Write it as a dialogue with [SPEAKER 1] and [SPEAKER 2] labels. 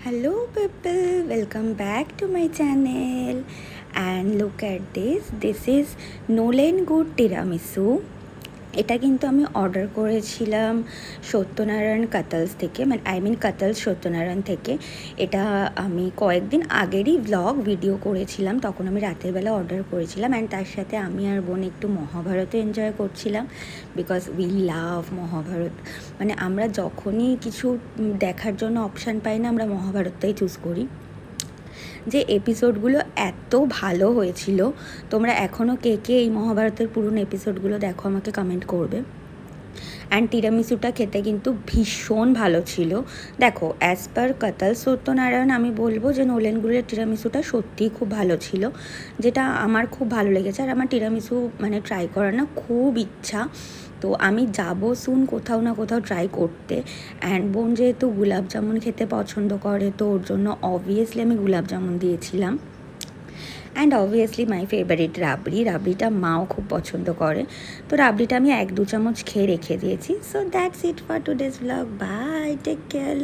[SPEAKER 1] Hello people, welcome back to my channel and look at this. This is Nolen Good tiramisu. এটা কিন্তু আমি order করেছিলাম সত্যনারায়ণ কাতালস থেকে, কাতালস সত্যনারায়ণ থেকে। এটা আমি কয়েকদিন আগেরই ভিডিও করেছিলাম, তখন আমি রাতের বেলা অর্ডার করেছিলাম। অ্যান্ড তার সাথে আমি আর বোন একটু মহাভারতও এনজয় করছিলাম, বিকজ উই লাভ মহাভারত। আমরা যখনই কিছু দেখার জন্য অপশান পাই না, আমরা মহাভারতটাই চুজ করি। যে এপিসোডগুলো এত ভালো হয়েছিল, তোমরা এখনও কে কে এই মহাভারতের পুরনো এপিসোডগুলো দেখো আমাকে কমেন্ট করবে। অ্যান্ড টিরামিসুটা খেতে কিন্তু ভীষণ ভালো ছিল। দেখো, অ্যাজ পার কাতাল সত্যনারায়ণ আমি বলবো যে নোলেনগুড়ের টিরামিসুটা সত্যিই খুব ভালো ছিল, যেটা আমার খুব ভালো লেগেছে। আর আমার টিরামিসু ট্রাই করার না খুব ইচ্ছা, তো আমি যাবো সুন কোথাও না কোথাও ট্রাই করতে। অ্যান্ড বোন যেহেতু গুলাব জামুন খেতে পছন্দ করে, তো ওর জন্য অবভিয়াসলি আমি গুলাব জামুন দিয়েছিলাম। অ্যান্ড অবভিয়াসলি মাই ফেভারিট রাবড়িটা মাও খুব পছন্দ করে, তো রাবড়িটা আমি 1-2 চামচ খেয়ে রেখে দিয়েছি। So that's it for today's blog. Bye, take care.